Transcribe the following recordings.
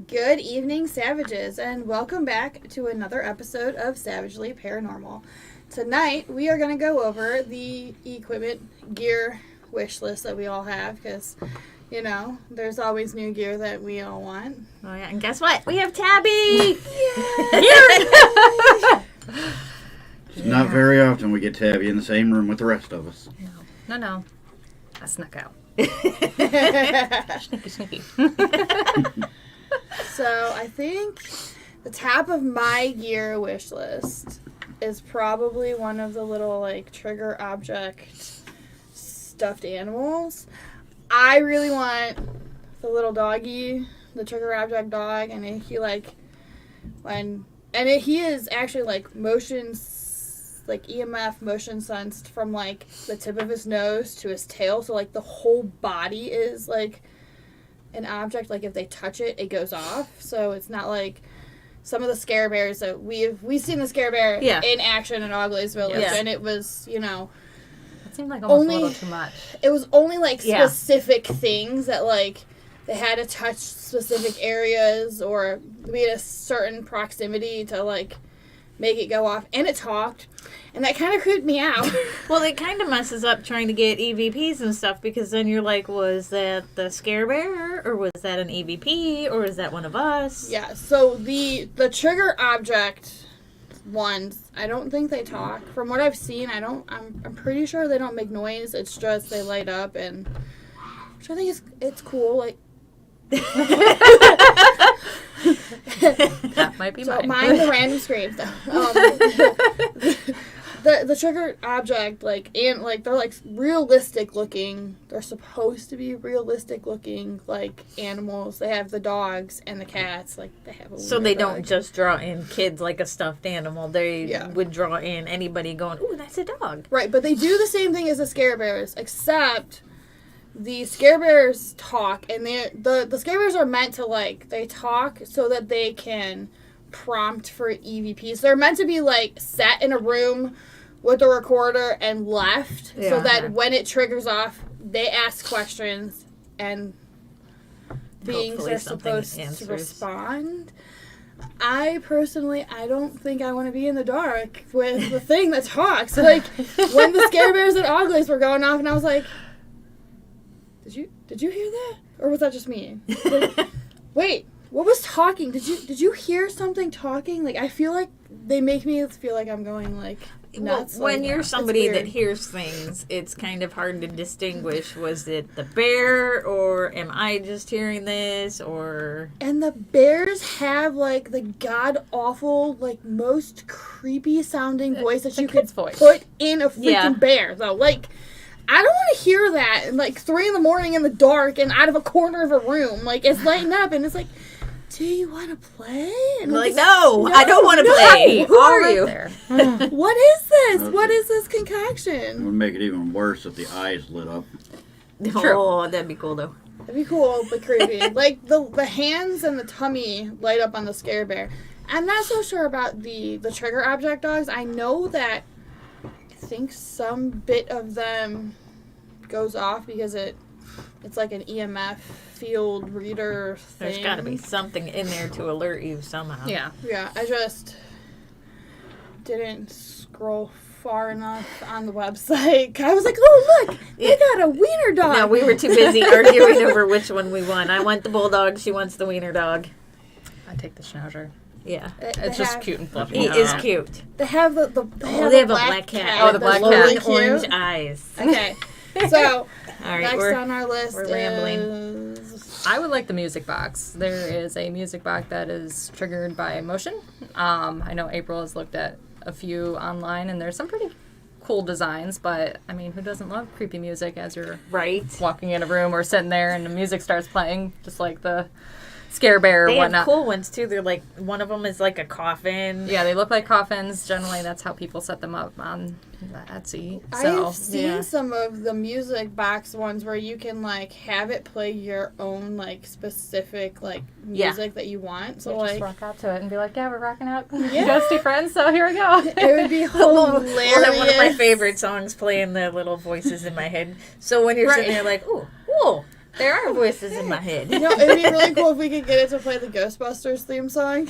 Good evening, Savages, and welcome back to another episode of Savagely Paranormal. Tonight, we are going to go over the equipment gear wish list that we all have, because, you know, there's always new gear that we all want. Oh, yeah, and guess what? We have Tabby! It's not very often we get Tabby in the same room with the rest of us. No. I snuck out. Sneaky. So, I think the top of my gear wish list is probably one of the little, trigger object stuffed animals. I really want the little doggy, the trigger object dog, and he is actually, EMF motion sensed from, the tip of his nose to his tail, so, the whole body is, an object, if they touch it, it goes off. So it's not like some of the Scare Bears that we've seen the Scare Bear in action in Ogly's Village, and it was, It seemed like almost a little too much. It was only specific things that they had to touch specific areas or be at a certain proximity to make it go off, and it talked, and that kind of creeped me out. Well, it kind of messes up trying to get EVPs and stuff, because then you're like, was that the Scare Bear, or was that an EVP, or is that one of us? Yeah, so the trigger object ones, I don't think they talk. From what I've seen, I'm pretty sure they don't make noise. It's just they light up, and which I think it's cool. That might be So mine. mind the random screams though. The trigger object, they're realistic looking. They're supposed to be realistic looking, animals. They have the dogs and the cats. They have a So they dog. don't just draw in kids like a stuffed animal. They would draw in anybody going, ooh, that's a dog. Right, but they do the same thing as the Scare Bears, except the Scare Bears talk, and the Scare Bears are meant to, they talk so that they can prompt for EVPs. They're meant to be, sat in a room with a recorder and left, so that when it triggers off, they ask questions, and beings Hopefully are supposed to respond. I don't think I want to be in the dark with the thing that talks. When the Scare Bears and Ogly's were going off, and I was like, Did you hear that? Or was that just me? Wait, what was talking? Did you hear something talking? I feel like they make me feel like I'm going nuts. Well, when you're somebody that hears things, it's kind of hard to distinguish. Was it the bear, or am I just hearing this, or... And the bears have the god awful, most creepy sounding voice that you could put in a freaking bear. So I don't want to hear that at 3 a.m. in the dark and out of a corner of a room. It's lighting up, and it's do you want to play? And no, I don't want to play. Who are you? There. What is this? What is this concoction? It would make it even worse if the eyes lit up. Oh, that'd be cool, though. That'd be cool, but creepy. The hands and the tummy light up on the Scare Bear. I'm not so sure about the trigger object dogs. I know that I think some bit of them goes off because it's like an EMF field reader thing. There's got to be something in there to alert you somehow. Yeah. Yeah, I just didn't scroll far enough on the website. I was like, oh, look, they got a wiener dog. No, we were too busy arguing over which one we want. I want the bulldog. She wants the wiener dog. I take the schnauzer. Yeah. It's just cute and fluffy. He is cute. They have they have a black cat. Oh, the black cat. Really Orange cute. eyes. Okay, so All right, next on our list we're rambling. is... I would like the music box. There is a music box that is triggered by motion. I know April has looked at a few online, and there's some pretty cool designs, but, I mean, who doesn't love creepy music as you're walking in a room or sitting there and the music starts playing, just like the Scare Bear or They whatnot. have cool ones, too. They're one of them is like a coffin. Yeah, they look like coffins. Generally, that's how people set them up on Etsy. I've seen some of the music box ones where you can have it play your own specific music that you want. So just rock out to it and be like, yeah, we're rocking out. Yeah. Ghosty friends, so here we go. It would be hilarious. Well, one of my favorite songs playing the little voices in my head. So when you're sitting there ooh, There are voices in my head. You know, it'd be really cool if we could get it to play the Ghostbusters theme song.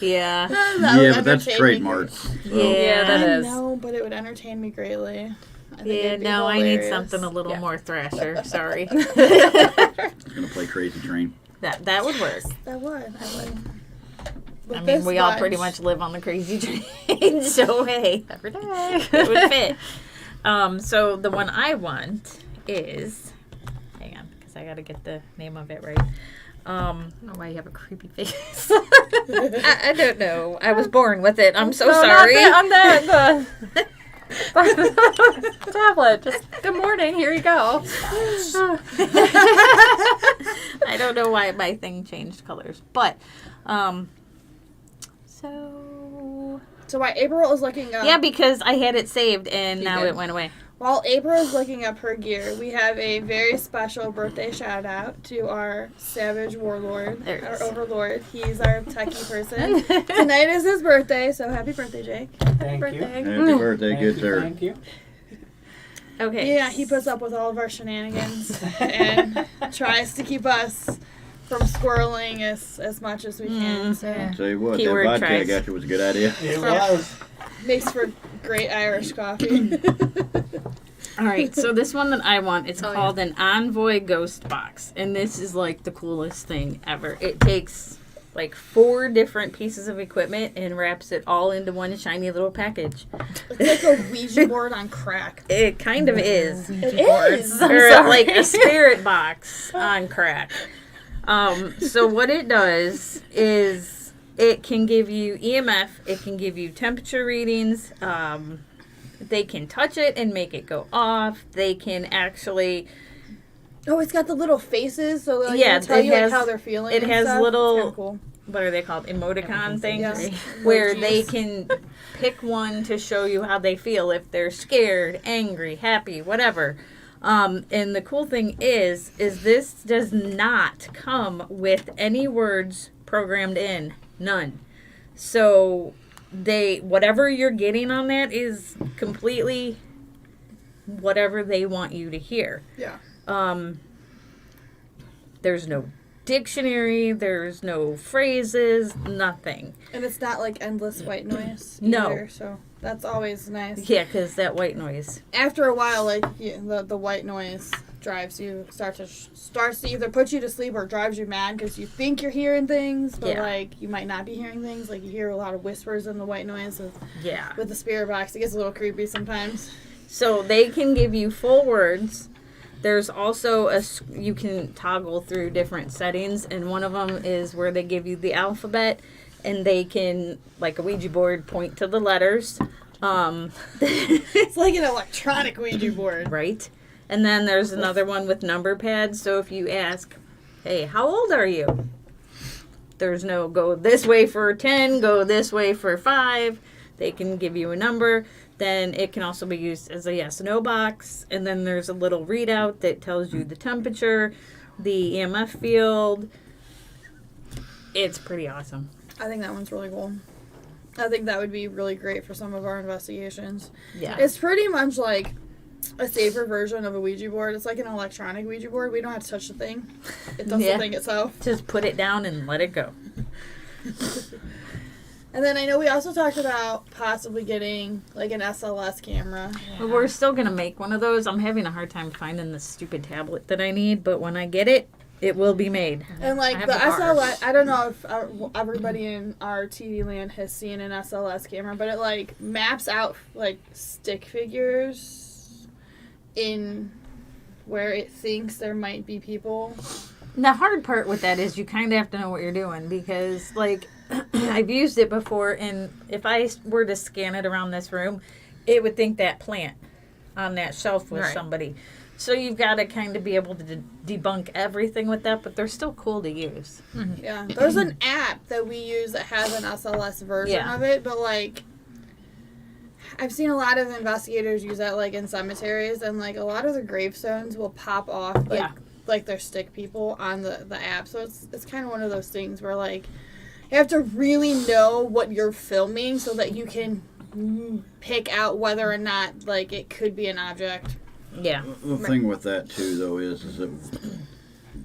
Yeah. That would Yeah, but that's entertain me trademarked. Yeah, that I is. know, but it would entertain me greatly. I think Yeah, it'd be no, I need hilarious. something a little Yeah. more thrasher. Sorry. It's gonna play Crazy Train. That would work. That would. With I mean, this we all bunch- pretty much live on the crazy train, so hey, Every day. it would fit. So the one I want is, hang on, because I got to get the name of it right. I don't know why you have a creepy face. I don't know. I was born with it. I'm so No, not sorry. on the tablet. Just good morning. Here you go. I don't know why my thing changed colors, but so So while April is looking up, yeah, because I had it saved and You now did. it went away. while April is looking up her gear, we have a very special birthday shout out to our savage warlord, There it our is. overlord. He's our techie person. Tonight is his birthday, so happy birthday, Jake. Thank birthday. Happy birthday, Thank good you, sir. thank you. Okay. Yeah, he puts up with all of our shenanigans and tries to keep us from squirreling as much as we can. So Tell you what, Keyword that vodka I tries. got you was a good idea. It was. makes for great Irish coffee. All right, so this one that I want, it's Oh, called an Envoy Ghost Box, and this is like the coolest thing ever. It takes like 4 different pieces of equipment and wraps it all into one shiny little package. It's like a Ouija board on crack. It kind of is. It is. Or sorry. like a spirit box on crack. So what it does is it can give you EMF, it can give you temperature readings, they can touch it and make it go off. They can actually, Oh, it's got the little faces, so like, Yeah, it'll tell it you like has- how they're feeling. it and has stuff. It's little- kinda cool. what are they called? Emoticon things? Yes. Where they Emojis. can pick one to show you how they feel, if they're scared, angry, happy, whatever. And the cool thing is this does not come with any words programmed in. None. So whatever you're getting on that is completely whatever they want you to hear. Yeah. There's no dictionary, there's no phrases, nothing. And it's not like endless white noise. No. Either, so that's always nice. Yeah, because that white noise. After a while, like the white noise drives you starts to either put you to sleep or drives you mad because you think you're hearing things, but Yeah. like you might not be hearing things. Like you hear a lot of whispers in the white noise Yeah. with the spirit box. It gets a little creepy sometimes. So they can give you full words. There's also you can toggle through different settings, and one of them is where they give you the alphabet, and they can, like a Ouija board, point to the letters. It's like an electronic Ouija board. Right? And then there's another one with number pads. So if you ask, hey, how old are you? There's no go this way for 10, go this way for 5. They can give you a number. Then it can also be used as a yes no box. And then there's a little readout that tells you the temperature, the EMF field. It's pretty awesome. I think that one's really cool. I think that would be really great for some of our investigations. Yeah. It's pretty much like a safer version of a Ouija board. It's like an electronic Ouija board. We don't have to touch the thing. It does Yeah. the thing itself. Just put it down and let it go. And then I know we also talked about possibly getting like an SLS camera. But we're still going to make one of those. I'm having a hard time finding the stupid tablet that I need, but when I get it, it will be made. And I like have the the bars. SLS, I don't know if everybody in our TV land has seen an SLS camera, but it like maps out like stick figures in where it thinks there might be people. The hard part with that is you kind of have to know what you're doing because, like, I've used it before, and if I were to scan it around this room, it would think that plant on that shelf was Right. somebody. So you've got to kind of be able to debunk everything with that, but they're still cool to use. Yeah, there's an app that we use that has an SLS version Yeah. of it, but like I've seen a lot of investigators use that like in cemeteries, and like a lot of the gravestones will pop off like Yeah. like their stick people on the app. So it's kind of one of those things where like you have to really know what you're filming so that you can pick out whether or not like it could be an object. Yeah. The thing with that too, though, is that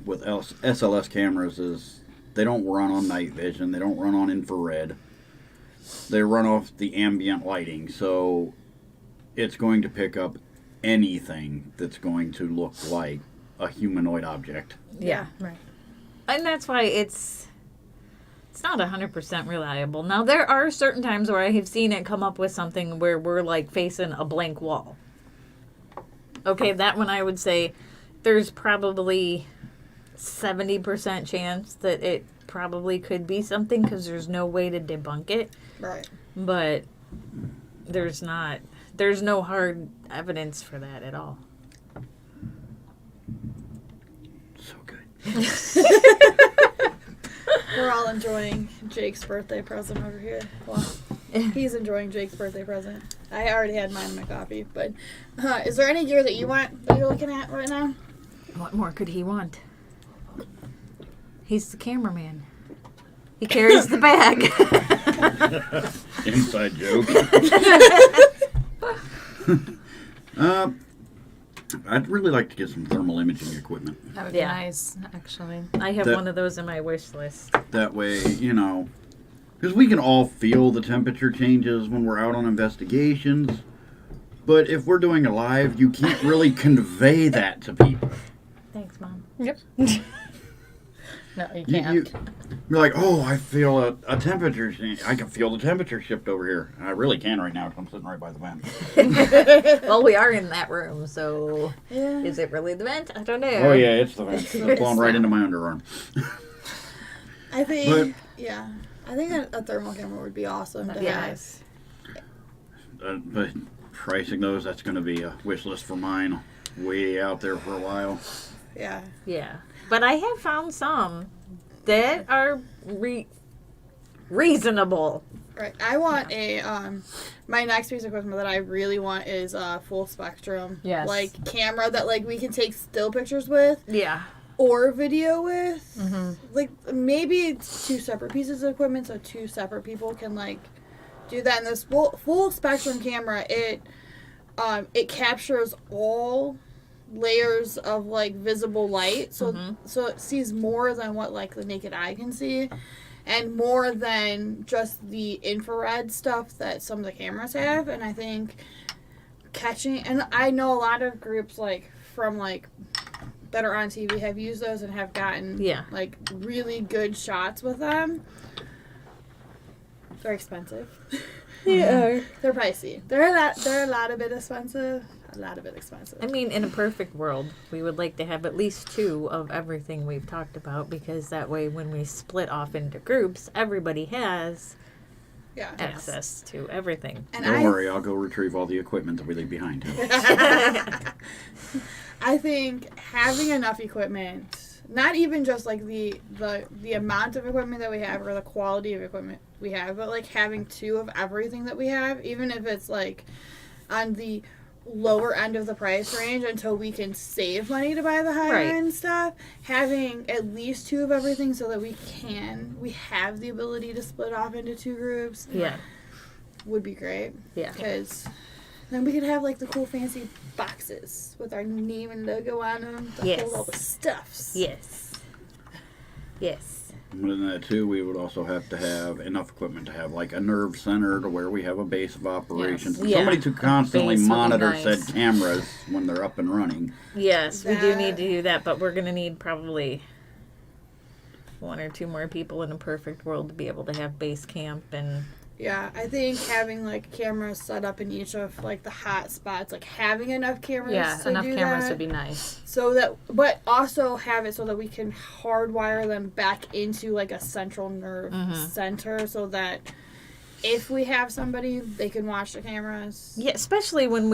with SLS cameras is they don't run on night vision. They don't run on infrared. They run off the ambient lighting. So it's going to pick up anything that's going to look like a humanoid object. Yeah. Right. And that's why it's not 100% reliable. Now, there are certain times where I have seen it come up with something where we're like facing a blank wall. Okay, that one I would say there's probably 70% chance that it probably could be something because there's no way to debunk it. Right. But there's no hard evidence for that at all. So good. We're all enjoying Jake's birthday present over here. Well, he's enjoying Jake's birthday present. I already had mine in my copy, but is there any gear that you want that you're looking at right now? What more could he want? He's the cameraman. He carries the bag. Inside joke. I'd really like to get some thermal imaging equipment. That would Yeah. be nice, actually. I have That- one of those in my wish list. That way, because we can all feel the temperature changes when we're out on investigations. But if we're doing a live, you can't really convey that to people. Thanks, Mom. Yep. No, you You, can't. you're like, oh, I feel a temperature change. I can feel the temperature shift over here. I really can right now because I'm sitting right by the vent. Well, we are in that room, so Yeah. is it really the vent? I don't know. Oh, yeah, it's the vent. It's blowing right into my underarm. I think, I think a thermal camera would be awesome to have. Yes. But pricing those, that's going to be a wish list for mine. Way out there for a while. Yeah. Yeah. But I have found some that are reasonable. Right. I want my next piece of equipment that I really want is a full spectrum. Yes. Like camera that like we can take still pictures with Yeah. or video with. Mm-hmm. Like maybe it's two separate pieces of equipment so two separate people can like do that. And this full spectrum camera, it captures all layers of like visible light, so so it sees more than what like the naked eye can see, and more than just the infrared stuff that some of the cameras have. And I think and I know a lot of groups like from like that are on TV have used those and have gotten like really good shots with them. They're expensive. Yeah. They're pricey. They're a lot of bit expensive. A lot of it expensive. I mean, in a perfect world, we would like to have at least 2 of everything we've talked about, because that way when we split off into groups, everybody has access to everything. And Don't worry, I'll go retrieve all the equipment that we leave behind. I think having enough equipment, not even just like the amount of equipment that we have or the quality of equipment we have, but like having 2 of everything that we have, even if it's like on the lower end of the price range until we can save money to buy the higher end stuff, having at least 2 of everything so that we have the ability to split off into 2 groups would be great. Yeah. Because then we could have like the cool fancy boxes with our name and logo on them that hold all the stuffs. Yes. Yes. But in that too, we would also have to have enough equipment to have like a nerve center to where we have a base of operations. Yes. Somebody to constantly base would be monitor nice. said cameras when they're up and running. Yes, we do need to do that, but we're going to need probably 1 or 2 more people in a perfect world to be able to have base camp and... Yeah, I think having like cameras set up in each of like the hot spots, like having enough cameras to enough do cameras that, would be nice. so that, but also have it so that we can hardwire them back into like a central nerve center, so that if we have somebody, they can watch the cameras. Yeah, especially when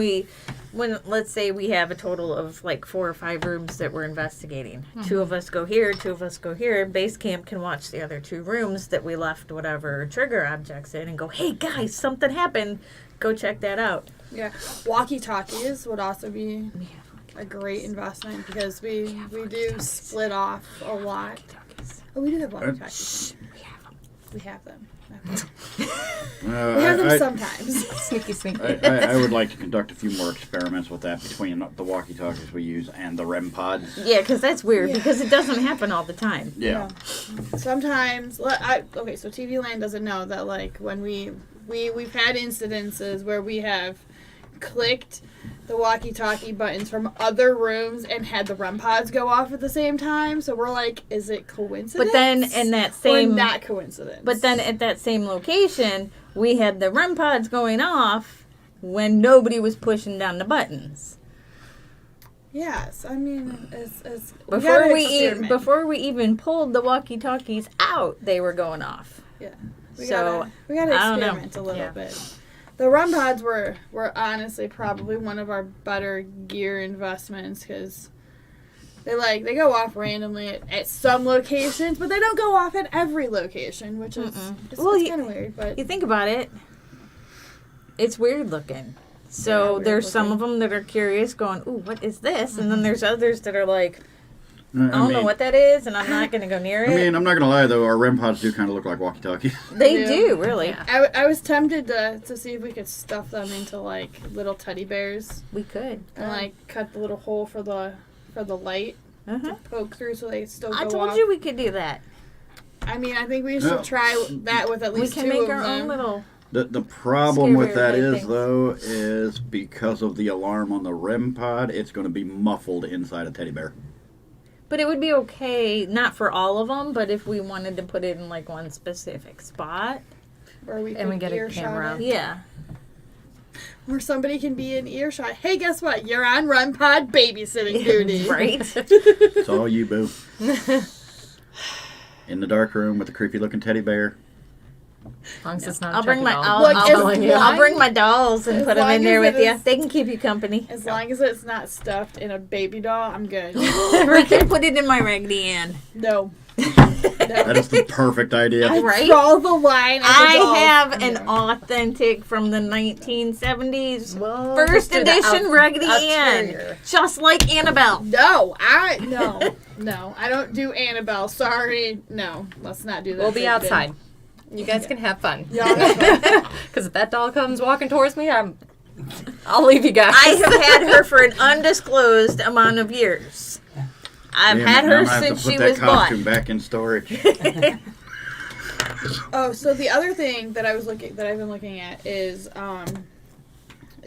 let's say we have a total of like 4 or 5 rooms that we're investigating. 2 of us go here, 2 of us go here. Base camp can watch the other 2 rooms that we left whatever trigger objects in and go, hey guys, something happened. Go check that out. Yeah, walkie-talkies would also be a great investment because we do split off a lot. Oh, we do have walkie-talkies. We have them. We have them. We have them sometimes. Sneaky. I would like to conduct a few more experiments with that between the walkie-talkies we use and the REM pods. Yeah, because that's weird, Yeah. because it doesn't happen all the time. Yeah. Sometimes, okay, so TV Land doesn't know that, like, when we've had incidences where we have clicked the walkie-talkie buttons from other rooms and had the REM pods go off at the same time. So we're like, is it coincidence? But then in that same... or not coincidence? But then at that same location, we had the REM pods going off when nobody was pushing down the buttons. Yes, I mean, it's Before we even pulled the walkie-talkies out, they were going off. Yeah. We So, gotta I don't know. experiment a little Yeah. bit. The REM pods were honestly probably one of our better gear investments because they go off randomly at some locations, but they don't go off at every location, which is it's kind of weird. But You think about it, it's weird looking. So weird there's some looking. of them that are curious, going, "Ooh, what is this?" And then there's others that are like, I "I don't know mean- what that is, and I'm not going to go near it." I mean, I'm not going to lie, though. Our REM pods do kind of look like walkie-talkies. They Yeah. do, really. Yeah. I was tempted to see if we could stuff them into like little teddy bears We could. and like cut the little hole for the light Uh-huh. poke through so they still go I told off. you we could do that. I mean, I think we should No. try that with at We least can two make of our them. own little... The problem with Scary that is, things. though, is because of the alarm on the REM pod, it's going to be muffled inside a teddy bear. But it would be okay, not for all of them, but if we wanted to put it in like one specific spot. Where we And we could get a earshot camera. it. Yeah. Where somebody can be in earshot. Hey, guess what? You're on REM pod babysitting duty. Right? It's all you, boo. In the dark room with a creepy-looking teddy bear. As long as it's not I'll bring my Look, I'll, as I'll, long- I'll bring my dolls and as put them long in there as with it you. is- They can keep you company. As long as it's not stuffed in a baby doll, I'm good. We can put it in my Raggedy Ann. No. That is the perfect idea. I Right? draw the line. As a I doll. have an No. authentic from the 1970s Well, first just do the edition Raggedy Ann, exterior. just like Annabelle. No, no, I don't do Annabelle. Sorry, no, let's not do that. We'll be They outside. You guys can have fun. did. Yeah, Because if that doll comes walking towards me, I'll leave you guys. I have had her for an undisclosed amount of years. I've Damn had it, her now I'm gonna have since to put she that was costume bought. back in storage. Oh, so the other thing that I've been looking at is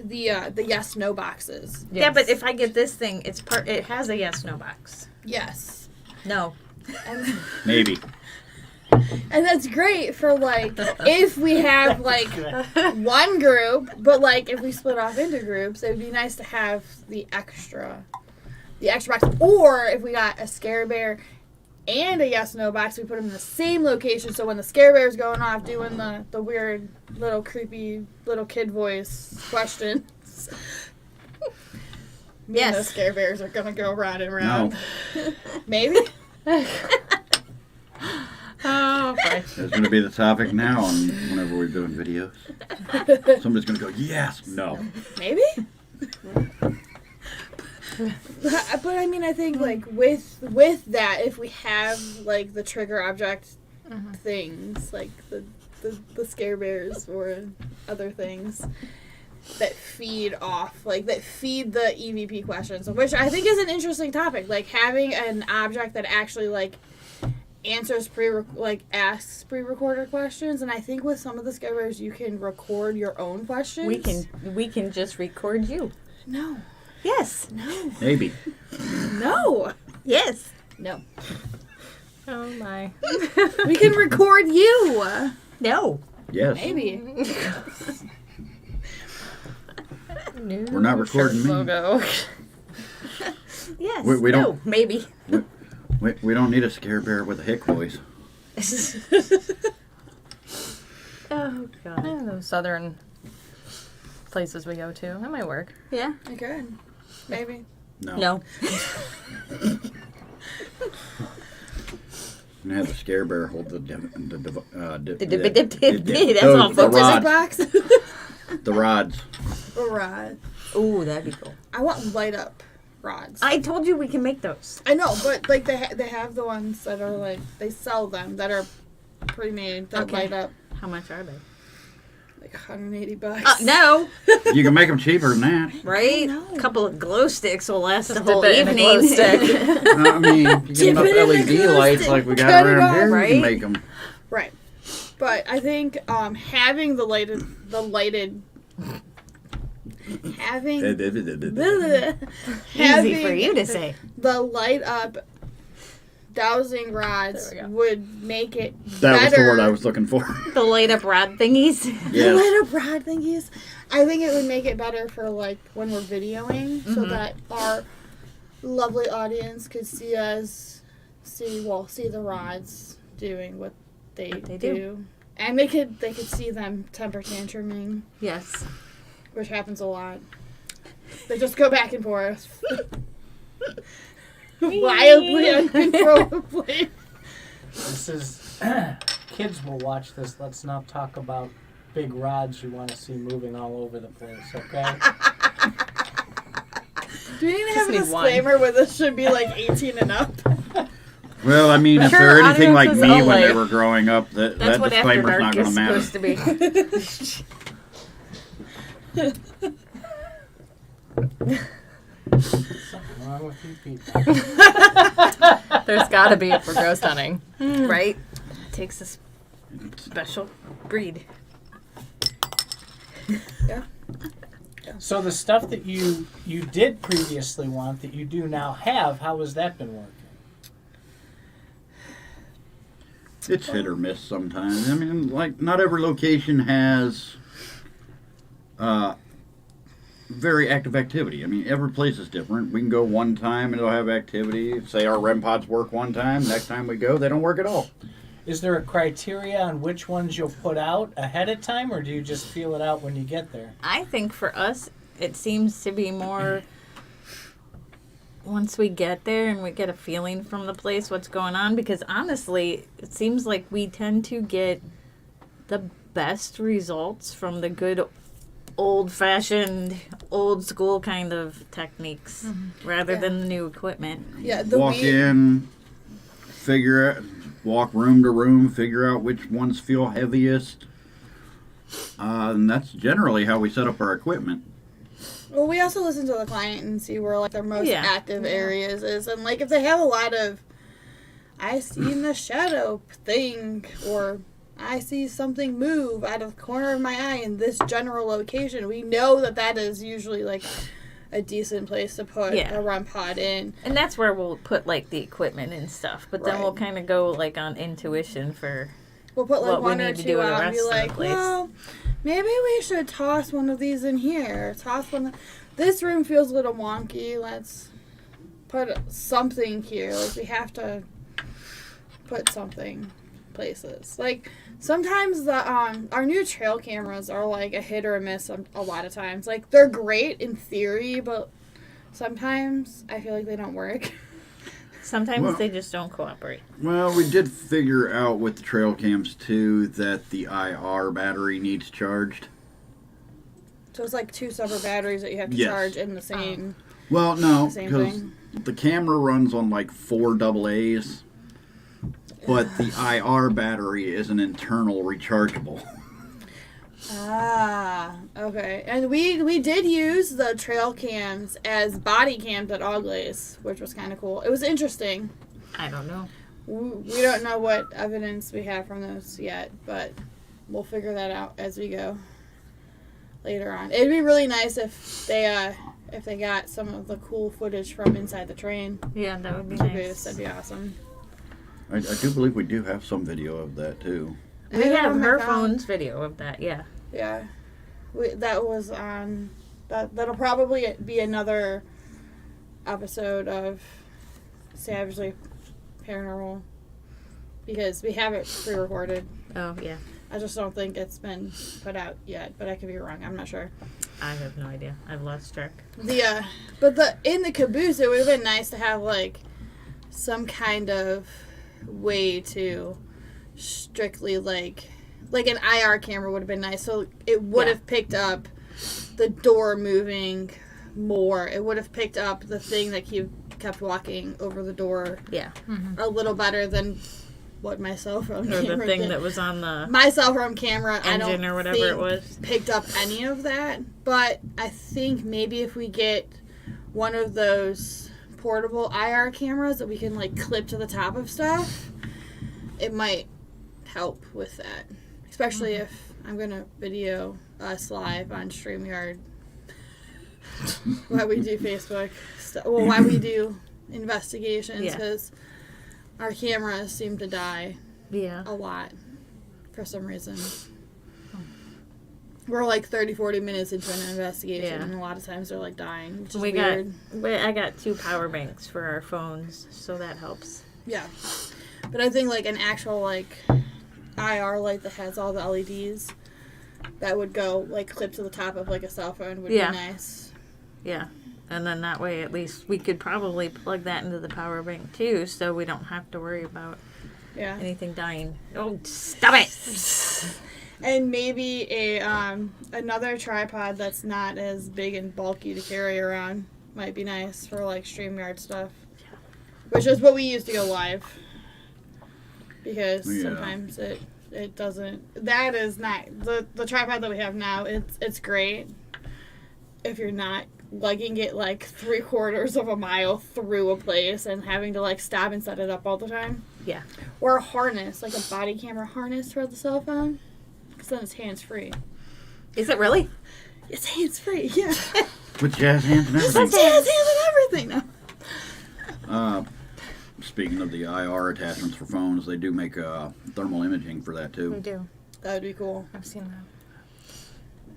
the yes no boxes. Yeah, but if I get this thing, it has a yes no box. Yes. No. And, Maybe. and that's great for like if we have like one group, but like if we split off into groups, it would be nice to have the extra box. Or if we got a scare bear and a yes no box, we put them in the same location. So when the scare bear's going off doing the weird little creepy little kid voice questions, me and the Yes. scare bears are gonna go round and No. round. Maybe. Oh, boy. That's going to be the topic now on whenever we're doing videos. Somebody's going to go, yes, no. Maybe. But I mean, I think like with that, if we have like the trigger object things, like the scare bears or other things that feed off, like that feed the EVP questions, which I think is an interesting topic. Like having an object that actually like answers asks pre-recorded questions, and I think with some of the scare bears you can record your own questions. We can just record you. No. Yes. No. Maybe. No. Yes. No. Oh, my. We can record you. No. Yes. Maybe. We're not recording me. Logo. Yes. We no. don't- Maybe. We don't need a scare bear with a hick voice. Oh God. Those southern places we go to. That might work. Yeah. I could. Maybe. No. No. And have the scare bear hold the That's those- awful. the Music rods. box. The rods. A rod. Ooh, that'd be cool. I want light up rods. I told you we can make those. I know, but like they have the ones that are like they sell them that are pre-made that Okay. light up. How much are they? Like $180. No, You can make them cheaper than that. right? know. A couple of glow sticks will last the Just whole dip it in a glow evening. stick. I mean, you get Dip enough it in the LED glue lights stick, like we got cut it around off. here, you Right? can make them. Right. But I think having the lighted having Easy for you to say. the light up dowsing rods There we go. would make it That was better. the word I was looking for. The light up rod thingies. The Yes. light up rod thingies. I think it would make it better for like when we're videoing, so that our lovely audience could see us see the rods doing what they they do. do. And they could see them temper tantruming, Yes. which happens a lot. They just go back and forth. Wildly, uncontrollably. This is kids will watch this. Let's not talk about big rods you want to see moving all over the place, okay? Do we need to have a Just need disclaimer where this should be like 18 and up? Well, I mean, if Sure, they're anything like audiences me all when they like- were growing up, that That's what After disclaimer's not Dark going is to matter. supposed to be. Something wrong with you people. There's got to be for ghost hunting. Right? Takes a special breed. So the stuff that you did previously want that you do now have, how has that been working? It's hit or miss sometimes. I mean, like, not every location has very active activity. I mean, every place is different. We can go one time and it'll have activity. Say our REM pods work one time. Next time we go, they don't work at all. Is there a criteria on which ones you'll put out ahead of time, or do you just feel it out when you get there? I think for us, it seems to be more once we get there and we get a feeling from the place what's going on. Because honestly, it seems like we tend to get the best results from the good old-fashioned, old-school kind of techniques rather Yeah. than the new equipment. Yeah, the Walk in, walk room to room, figure out which ones feel heaviest. And that's generally how we set up our equipment. Well, we also listen to the client and see where like their most Yeah. active areas is, and like if they have a lot of, I seen the shadow thing, or I see something move out of the corner of my eye in this general location, we know that that is usually like a decent place to put Yeah. a REM pod in. And that's where we'll put like the equipment and stuff. But then Right. we'll kind of go like on intuition for We'll put like what we one or need to two do with the out and be rest of the like, place. well, maybe we should toss one of these in here. Toss one. This room feels a little wonky. Let's put something here. Like we have to put something places. Like sometimes the our new trail cameras are like a hit or a miss a lot of times. Like they're great in theory, but sometimes I feel like they don't work. sometimes Well- they just don't cooperate. Well, we did figure out with the trail cams too that the IR battery needs charged. So it's like two separate batteries that you have to Yes. charge in the same. Well, no, The same because thing. the camera runs on like 4 AA's, but the IR battery is an internal rechargeable. Ah, okay. And we did use the trail cams as body cams at Oglaze, which was kind of cool. It was interesting. I don't know. We don't know what evidence we have from those yet, but we'll figure that out as we go later on. It'd be really nice if they got some of the cool footage from inside the train. Yeah, that would be Caboose. nice. That'd be awesome. I do believe we do have some video of that too. We I don't have know her if I found- phone's video of that, yeah. Yeah, that was on. That'll probably be another episode of Savagely Paranormal because we have it pre-recorded. Oh, yeah. I just don't think it's been put out yet, but I could be wrong. I'm not sure. I have no idea. I've lost track. But in the caboose, it would have been nice to have like some kind of way to strictly like an IR camera would have been nice. So it would Yeah. have picked up the door moving more. It would have picked up the thing that kept walking over the door Yeah. a little better than what my cell phone Or camera the thing did. that was on the My cell phone camera, I engine don't or whatever think it was. picked up any of that. But I think maybe if we get one of those portable IR cameras that we can like clip to the top of stuff, it might help with that. Especially if I'm gonna video us live on StreamYard while we do Facebook well, while we do investigations, Yeah. because our cameras seem to die Yeah. a lot for some reason. We're like 30-40 minutes into an investigation, Yeah. and a lot of times they're like dying, which is We weird. I got 2 power banks for our phones, so that helps. Yeah, but I think like an actual like IR light that has all the LEDs that would go like clip to the top of like a cell phone would Yeah. be nice. Yeah. And then that way, at least, we could probably plug that into the power bank, too, so we don't have to worry about Yeah, anything dying. Oh, stop it! and maybe a another tripod that's not as big and bulky to carry around might be nice for like StreamYard stuff, which is what we use to go live. Because Yeah. sometimes it doesn't. That is not the tripod that we have now. It's great if you're not lugging it like 3/4 of a mile through a place and having to like stop and set it up all the time. Yeah. Or a harness, like a body camera harness for the cell phone, because then it's hands free. Is it really? It's hands free, yeah. With jazz hands and It's everything. jazz hands and everything now. Speaking of the IR attachments for phones, they do make thermal imaging for that We too. do. That would be cool. I've seen that.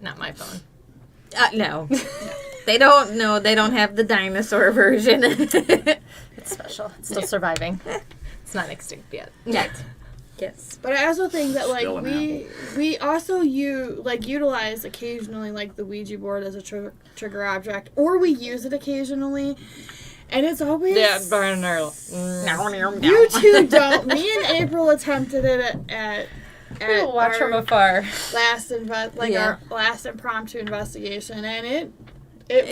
Not my phone. No. They don't. No, they don't have the dinosaur version. It's special. It's still surviving. It's not extinct yet. Yet. Yes. But I also think that like Still an we also utilize occasionally like the Ouija board as a trigger object, or we use it occasionally, and it's always you two don't. Me and April attempted it at We'll watch from our afar. last Yeah. our last impromptu investigation, and it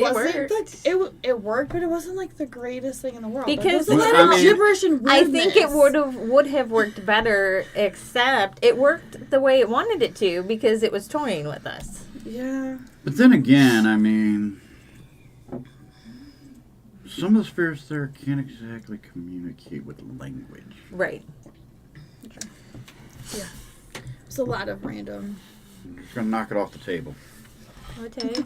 wasn't worked. it worked, but it wasn't like the greatest thing in the world. Because there was a Well, lot I of mean- gibberish and I weirdness. think it would have worked better, except it worked the way it wanted it to because it was toying with us. Yeah. But then again, I mean, some of the spirits there can't exactly communicate with language. Right. It's a lot of random. I'm just gonna knock it off the table. Okay.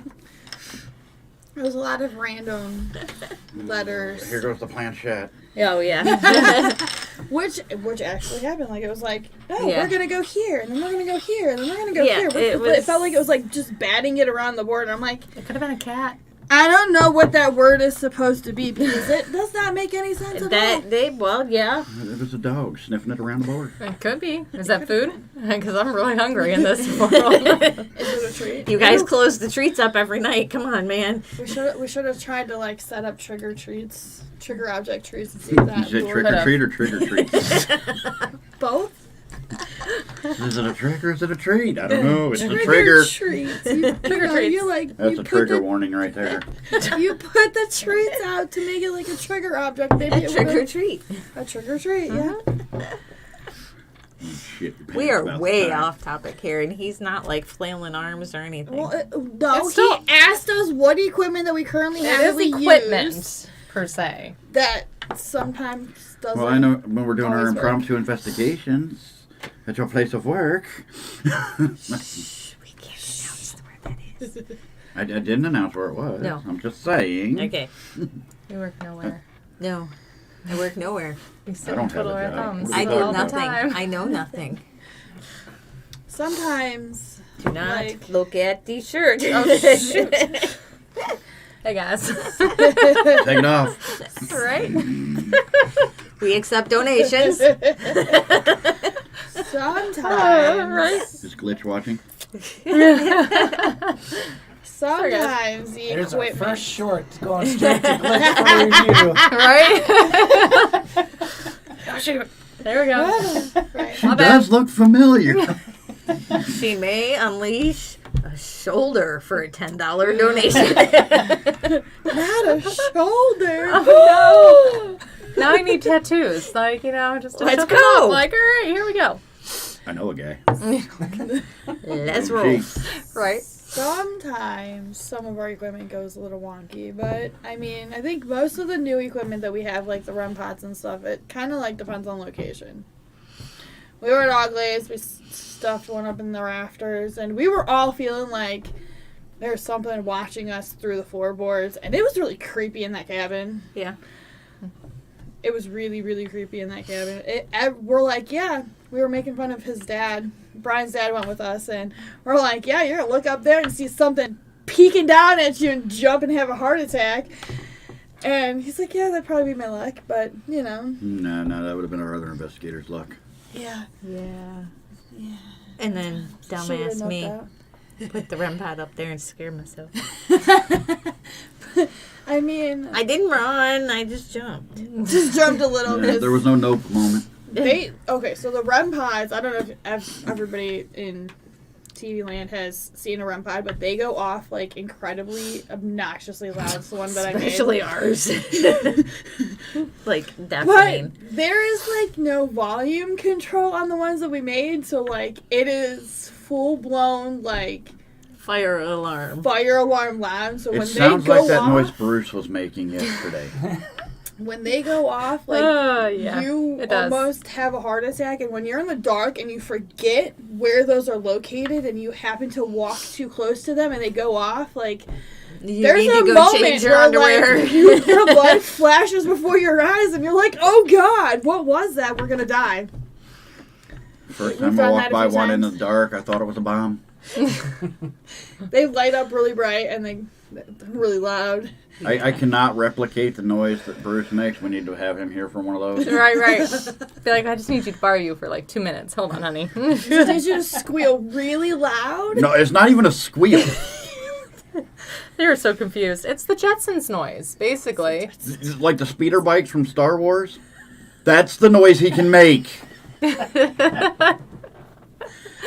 There was a lot of random letters, Here goes the planchette. Oh yeah. which actually happened. Like it was like, oh, Yeah. we're gonna go here, and then we're gonna go here, and then we're gonna go Yeah, here. But it it was- felt like it was like just batting it around the board. And I'm like, It could have been a cat. I don't know what that word is supposed to be because it does not make any sense at all. Yeah. It was a dog sniffing it around the board. It could be. Is that food? Because I'm really hungry in this world. Is it a treat? You guys close the treats up every night. Come on, man. We should have tried to like set up trigger object treats, and see if that Is it would trick work. or treat or trigger treat? Both. Is it a trick or is it a treat? I don't know. It's a Trigger trigger. treats. You know, treats. you like That's you a put trigger the warning right there. You put the treats out to make it like a trigger object. Maybe A it trick or would've- treat. A trick or treat, yeah. Oh, shit, your We pants are about way the time. off topic here, and he's not like flailing arms or anything. Well, no, It's still- he asked us what equipment that we currently It have is that we equipment, use per se. that sometimes doesn't. Well, I know when we're doing our always work. impromptu investigations at your place of work. We can't announce where that is. I didn't announce where it was. No. I'm just saying. Okay. We work nowhere. No. I work nowhere. We sit I don't and twiddle have a our job. thumbs What are I you know talking all the about? nothing. time. I know nothing. Sometimes. Do not Like- look at the shirt. Oh, shoot. Hey guys. Take it off. Right? We accept donations. Sometimes. Right? Is Glitch watching? Sometimes the There's our equipment. first short going straight to Glitch for review. Right? Oh, shoot. There we go. Right. She My does look familiar. She may unleash a shoulder for a $10 donation. Not a shoulder. Oh, Now I need tattoos. Like, just to Let's show them go. off. Like, all right, here we go. I know a guy. Let's roll. Right? Sometimes some of our equipment goes a little wonky, but I mean, I think most of the new equipment that we have, like the REM pods and stuff, it kind of like depends on location. We were at Oglays, we stuffed one up in the rafters, and we were all feeling like there's something watching us through the floorboards, and it was really creepy in that cabin. Yeah. It was really, really creepy in that cabin. We're like, yeah, we were making fun of his dad. Brian's dad went with us, and we're like, yeah, you're going to look up there and see something peeking down at you and jump and have a heart attack. And he's like, yeah, that'd probably be my luck, but, No, that would have been our other investigator's luck. Yeah. Yeah. Yeah. And then Should've dumbass knocked me out. put the REM pod up there and scare myself. I mean, I didn't run. I just jumped. just jumped a little Yeah, bit. there was no nope moment. So the REM pods, I don't know if everybody in TV land has seen a REM pod, but they go off like incredibly obnoxiously loud. It's the one that I made. Especially ours. Like, But deafening. there is like no volume control on the ones that we made, so like it is full blown like Fire alarm. fire alarm loud. So It when sounds they go like that off, noise Bruce was making yesterday. when they go off, like Yeah, you it does. almost have a heart attack. And when you're in the dark and you forget where those are located, and you happen to walk too close to them and they go off, like You there's need a to go moment change your where underwear. like your blood flashes before your eyes, and you're like, "Oh God, what was that? We're gonna die." First We time I found walked that a by few one in the times. dark, I thought it was a bomb. They light up really bright and they're really loud. I cannot replicate the noise that Bruce makes. We need to have him here for one of those. Right. Be like, I just need you to borrow you for like 2 minutes. Hold on, honey. Did you just squeal really loud? No, it's not even a squeal. They were so confused. It's the Jetsons noise, basically. It's like the speeder bikes from Star Wars. That's the noise he can make.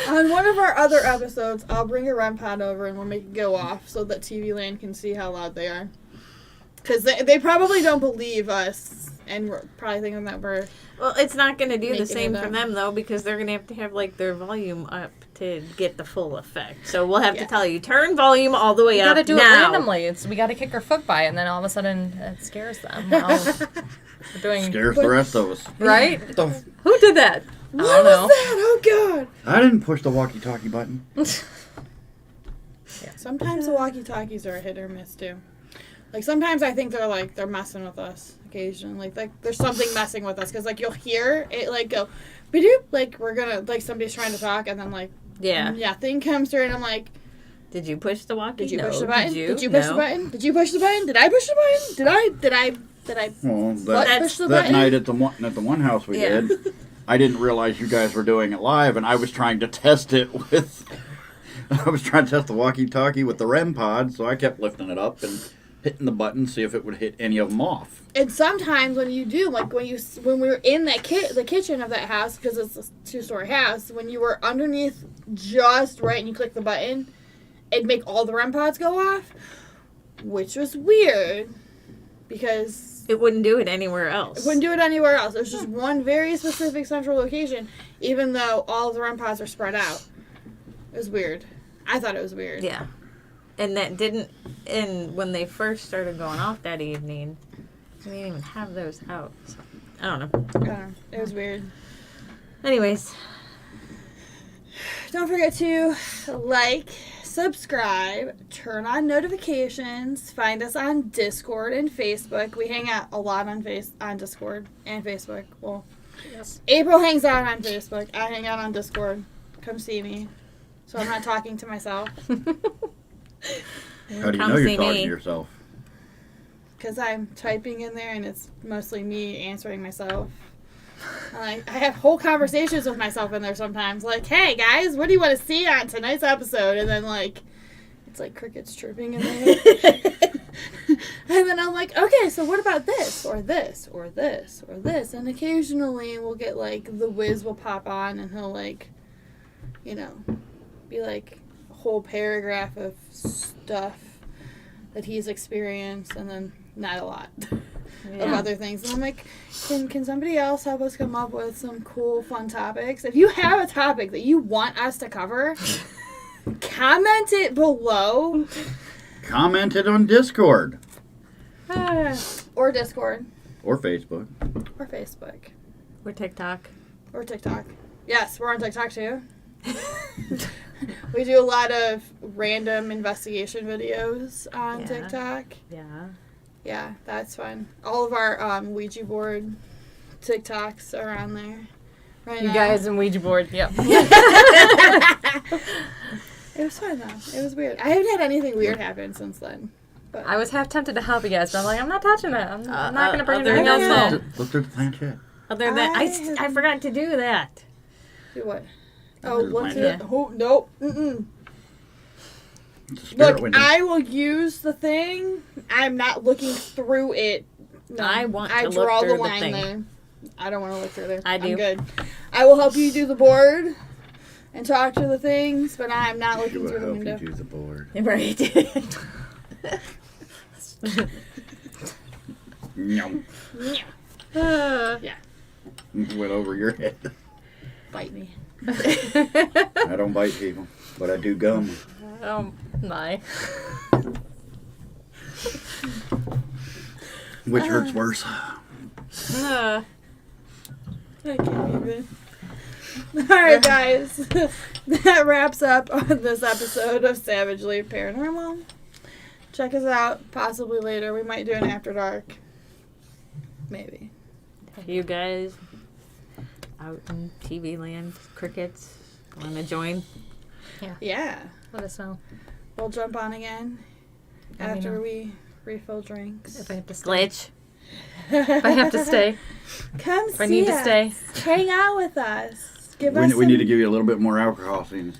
On one of our other episodes, I'll bring a REM pod over and we'll make it go off so that TV Land can see how loud they are. Because they probably don't believe us, and we're probably thinking that we're... Well, it's not going to do the Making same it for up. them, though, because they're going to have like their volume up to get the full effect. So we'll have to tell you, turn volume all the way We up gotta do now. it randomly. We gotta kick our foot by, and then all of a sudden it scares them. We're doing Scares the rest of us. right. What the Who did that? What I don't was know. that? Oh, God! I didn't push the walkie-talkie button. Sometimes the walkie-talkies are a hit or miss, too. Like, sometimes I think they're messing with us occasionally. Like there's something messing with us. Because, like, you'll hear it, like, go, ba-doop, like, we're gonna, like, somebody's trying to talk, and then, like, Yeah. thing comes through, and I'm like, Did you push the walkie? did you No. push the button? Did you? push No. the button? Did you push the button? Did I push the button? Did I Well, push the that button? night at the one house we Yeah. did, I didn't realize you guys were doing it live, and I was trying to test it with. I was trying to test the walkie-talkie with the REM pod, so I kept lifting it up and hitting the button, see if it would hit any of them off. And sometimes when you do, like when we were in that the kitchen of that house, because it's a 2-story house, when you were underneath just right and you click the button, it'd make all the REM pods go off, which was weird because It wouldn't do it anywhere else. it wouldn't do it anywhere else. It was just one very specific central location, even though all of the REM pods are spread out. It was weird. I thought it was weird. Yeah. And that didn't. And when they first started going off that evening, we didn't even have those out. So, I don't know. It was weird. Anyways, Don't forget to like, subscribe, turn on notifications, find us on Discord and Facebook. We hang out a lot on Discord and Facebook. Well, Yes. April hangs out on Facebook. I hang out on Discord. Come see me. So I'm not talking to myself. How do you Come know see you're talking me. to yourself? Because I'm typing in there and it's mostly me answering myself. I have whole conversations with myself in there sometimes. Like, hey guys, what do you want to see on tonight's episode? And then like, it's like crickets chirping in there. And then I'm like, okay, so what about this? Or this? Or this? Or this? And occasionally we'll get like, the whiz will pop on and he'll like, be like a whole paragraph of stuff that he's experienced, and then not a lot. of other things. And I'm like, can somebody else help us come up with some cool, fun topics? If you have a topic that you want us to cover, comment it below. Comment it on Discord. Or Discord. Or Facebook. Or Facebook. Or TikTok. Or TikTok. Yes, we're on TikTok too. We do a lot of random investigation videos on TikTok. Yeah. Yeah, that's fun. All of our Ouija board TikToks are on there. Right You now. guys and Ouija board. Yep. It was fun though. It was weird. I haven't had anything weird happen since then. But I was half tempted to help you guys, but I'm like, I'm not touching it. I'm not going to bring other anything than else that- home. Look at the planchette. Other than I forgot to do that. do what? Oh, There's what's mine. it? Oh, nope. Mm-mm. It's a spirit Look, window. I will use the thing. I'm not looking through it. No, I want to I look draw through the the line thing. there. I don't want to look through there. I do. I'm good. I will help you do the board and talk to the things, but I'm not She looking will through the help window. you do the board. Right. No. Went over your head. Bite me. I don't bite people, but I do gum. Oh, my. Which hurts worse? I can't even. Alright, guys. That wraps up on this episode of Savagely Paranormal. Check us out possibly later. We might do an After Dark. Maybe. You guys out in TV land, crickets, want to join? Yeah. Let us know We'll jump on again Let me after know. we refill drinks. if I have to stay. Glitch. If I have to stay. Come If I see need to us. stay. Hang out with us. Give We, us we need to some- give you a little bit more alcohol scenes.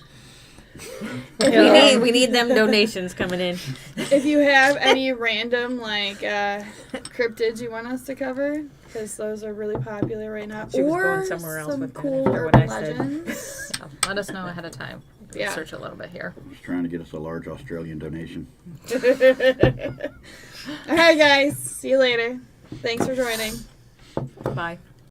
We need them donations coming in. If you have any random cryptids you want us to cover, because those are really popular right now, She was or going somewhere else some with that cool after what urban I said. legends. Let us know ahead of time. Yeah. Search a little bit here. Just trying to get us a large Australian donation. All right, guys. See you later. Thanks for joining. Bye.